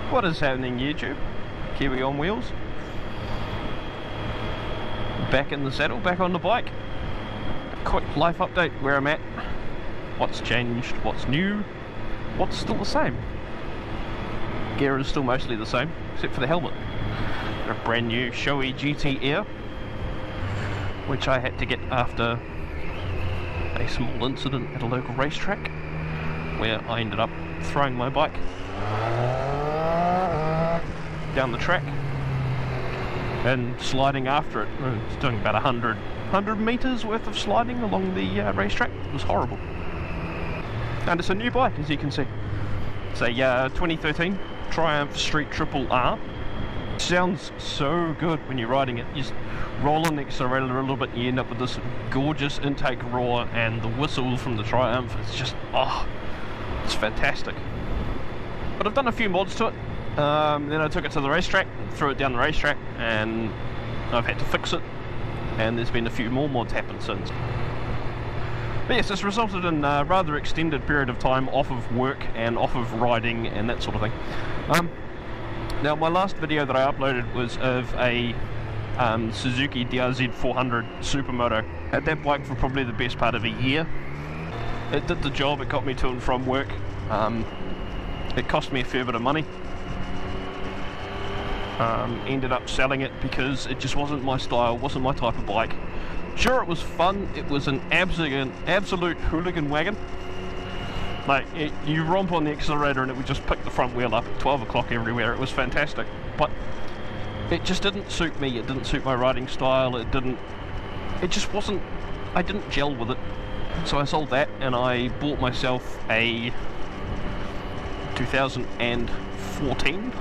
What is happening, YouTube? Kiwi on wheels. Back in the saddle, back on the bike. Quick life update where I'm at. What's changed, what's new, what's still the same. Gear is still mostly the same, except for the helmet. A brand new Shoei GT Air, which I had to get after a small incident at a local racetrack, where I ended up throwing my bike down the track and sliding after it. It's doing about 100 meters worth of sliding along the racetrack. It was horrible. And it's a new bike, as you can see. It's a 2013 Triumph Street Triple R. Sounds so good when you're riding it. You just roll on the accelerator a little bit and you end up with this gorgeous intake roar, and the whistle from the Triumph, it's just, oh, it's fantastic. But I've done a few mods to it. Then I took it to the racetrack, threw it down the racetrack, and I've had to fix it, and there's been a few more mods happen since. But yes, it's resulted in a rather extended period of time off of work and off of riding and that sort of thing. Now, my last video that I uploaded was of a Suzuki DRZ 400 Supermoto. Had that bike for probably the best part of a year. It did the job, it got me to and from work. It cost me a fair bit of money. Ended up selling it because it just wasn't my style, wasn't my type of bike. Sure, it was fun, it was an absolute hooligan wagon. Like, you romp on the accelerator and it would just pick the front wheel up at 12 o'clock everywhere. It was fantastic. But it just didn't suit me, it didn't suit my riding style, it just wasn't, I didn't gel with it. So I sold that and I bought myself a 2014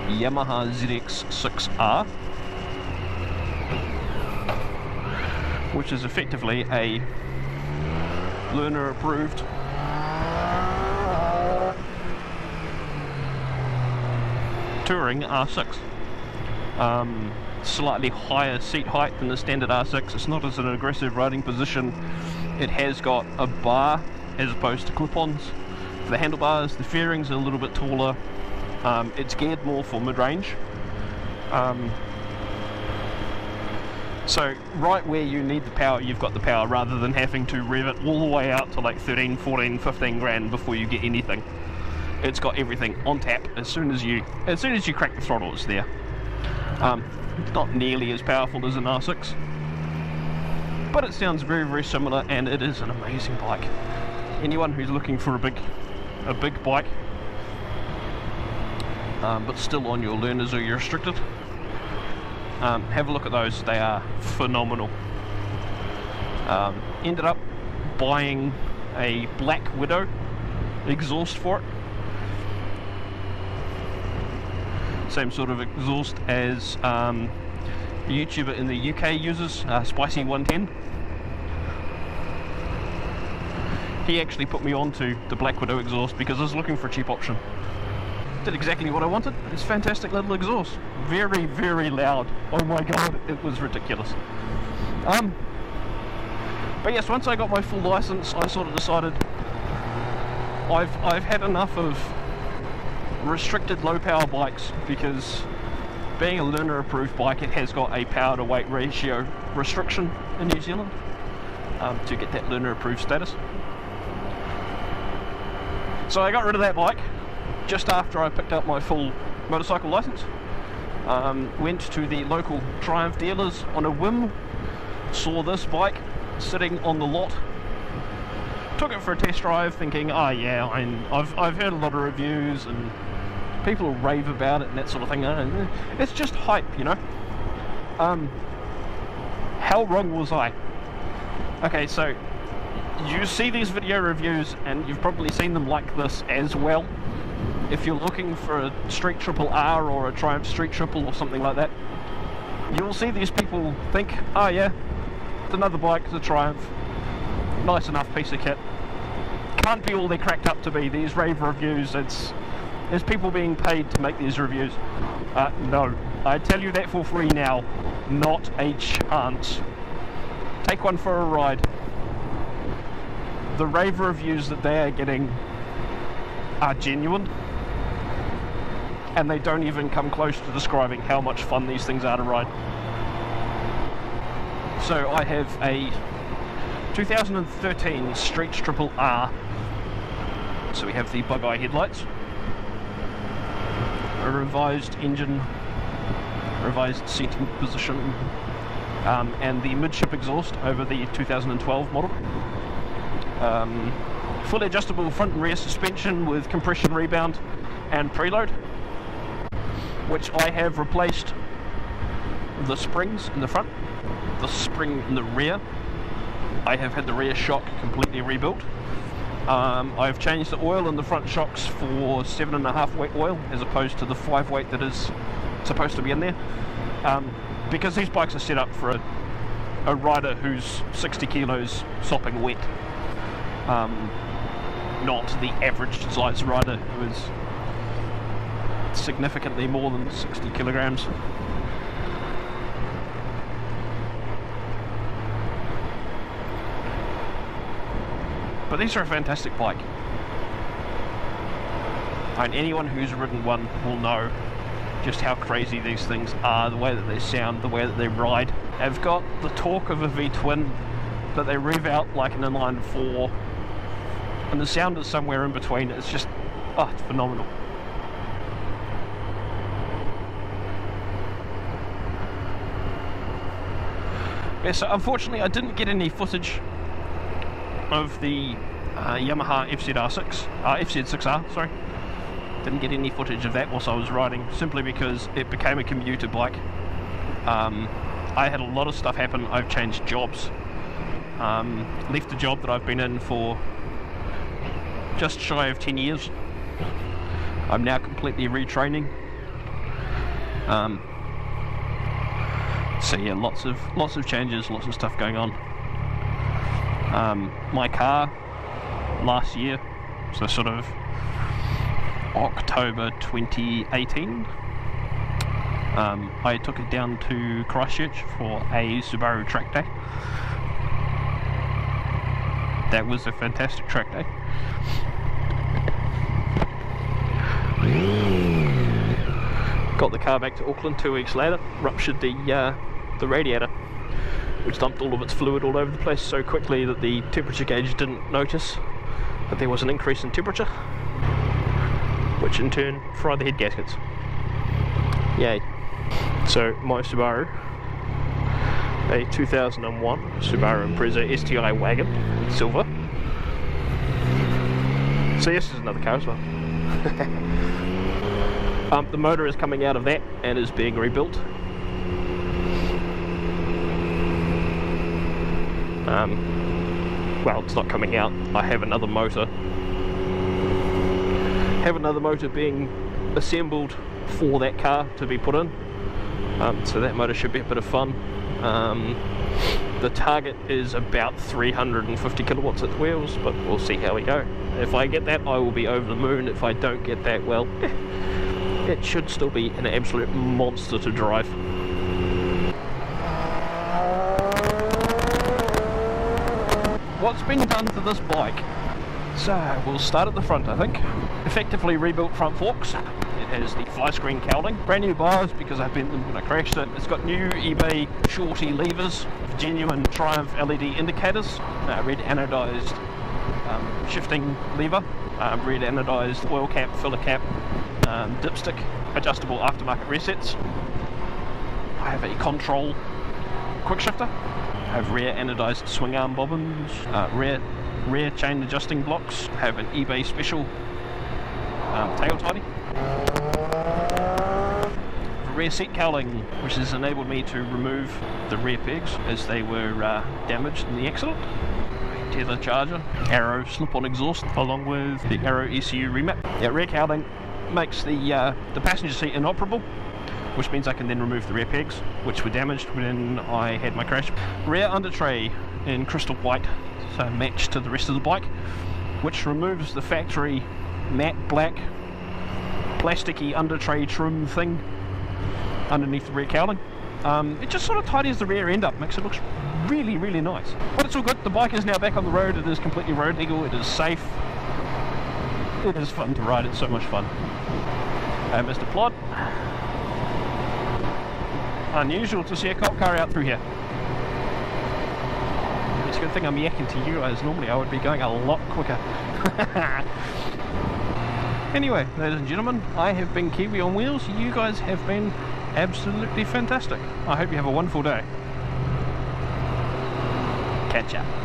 Yamaha ZX6R, which is effectively a learner approved touring R6. Slightly higher seat height than the standard R6. It's not as an aggressive riding position. It has got a bar as opposed to clip-ons for the handlebars. The fairings are a little bit taller. It's geared more for mid-range. So right where you need the power, you've got the power, rather than having to rev it all the way out to like 13, 14, 15 grand before you get anything. It's got everything on tap as soon as you crack the throttle. It's there. It's not nearly as powerful as an R6, but it sounds very, very similar, and it is an amazing bike. Anyone who's looking for a big bike, but still on your learners or your restricted, have a look at those. They are phenomenal. Ended up buying a Black Widow exhaust for it. Same sort of exhaust as a YouTuber in the UK uses, Spicy110. He actually put me onto the Black Widow exhaust because I was looking for a cheap option. Did exactly what I wanted. It's a fantastic little exhaust. Very, very loud. Oh my god, it was ridiculous. But yes, once I got my full license, I sort of decided I've had enough of restricted low power bikes, because being a learner approved bike, it has got a power to weight ratio restriction in New Zealand to get that learner approved status. So I got rid of that bike just after I picked up my full motorcycle license. Went to the local Triumph dealers on a whim, saw this bike sitting on the lot, took it for a test drive thinking, oh yeah, I've heard a lot of reviews and people rave about it and that sort of thing. It's just hype, you know. How wrong was I? Okay, so you see these video reviews and you've probably seen them like this as well. If you're looking for a Street Triple R or a Triumph Street Triple or something like that, you'll see these people think, oh yeah, it's another bike, it's a Triumph, nice enough piece of kit. Can't be all they're cracked up to be. These rave reviews, there's people being paid to make these reviews. No, I tell you that for free now, not a chance. Take one for a ride. The rave reviews that they are getting are genuine. and they don't even come close to describing how much fun these things are to ride. So I have a 2013 Street Triple R. So we have the bug eye headlights, a revised engine, revised seating position, and the midship exhaust over the 2012 model. Fully adjustable front and rear suspension with compression rebound and preload, which I have replaced the springs in the front, the spring in the rear. I have had the rear shock completely rebuilt. I've changed the oil in the front shocks for 7.5 weight oil as opposed to the 5 weight that is supposed to be in there, because these bikes are set up for a rider who's 60 kilos sopping wet, not the average size rider who is significantly more than 60 kilograms. But these are a fantastic bike, and anyone who's ridden one will know just how crazy these things are, the way that they sound, the way that they ride. They've got the torque of a V-twin, but they rev out like an inline 4, and the sound is somewhere in between. It's just, oh, it's phenomenal. Yeah, so unfortunately I didn't get any footage of the Yamaha FZ6R, sorry. Didn't get any footage of that whilst I was riding, simply because it became a commuter bike. I had a lot of stuff happen. I've changed jobs, left a job that I've been in for just shy of 10 years. I'm now completely retraining. So yeah, lots of changes, lots of stuff going on. My car last year, so sort of October 2018, I took it down to Christchurch for a Subaru track day. That was a fantastic track day. Got the car back to Auckland 2 weeks later, ruptured the radiator, which dumped all of its fluid all over the place so quickly that the temperature gauge didn't notice that there was an increase in temperature, which in turn fried the head gaskets. Yay. So my Subaru, a 2001 Subaru Impreza STI wagon in silver. So yes, there's another car as well. The motor is coming out of that and is being rebuilt. Well, it's not coming out. I have another motor. Being assembled for that car to be put in. So that motor should be a bit of fun. The target is about 350 kilowatts at the wheels, but we'll see how we go. If I get that, I will be over the moon. If I don't get that, well, it should still be an absolute monster to drive. What's been done to this bike? So we'll start at the front, I think. Effectively rebuilt front forks. It has the fly screen cowling, brand new bars because I bent them when I crashed it. It's got new eBay shorty levers, genuine Triumph LED indicators, red anodized shifting lever, red anodized oil cap, filler cap, dipstick, adjustable aftermarket resets. I have a control quickshifter. I have rear anodized swing arm bobbins, rear chain adjusting blocks. I have an eBay special tail tidy. Rear seat cowling, which has enabled me to remove the rear pegs as they were damaged in the accident. Tether charger, Arrow slip-on exhaust, along with the Arrow ECU remap. Yeah, rear cowling makes the passenger seat inoperable, which means I can then remove the rear pegs, which were damaged when I had my crash. Rear under tray in crystal white, so matched to the rest of the bike, which removes the factory matte black plasticky under tray trim thing underneath the rear cowling. It just sort of tidies the rear end up, makes it look really, really nice. But it's all good. The bike is now back on the road. It is completely road legal. It is safe. It is fun to ride. It's so much fun. Mr. Plod. Unusual to see a cop car out through here. It's a good thing I'm yakking to you guys. Normally I would be going a lot quicker. Anyway, ladies and gentlemen, I have been Kiwi on Wheels. You guys have been absolutely fantastic. I hope you have a wonderful day. Catch up.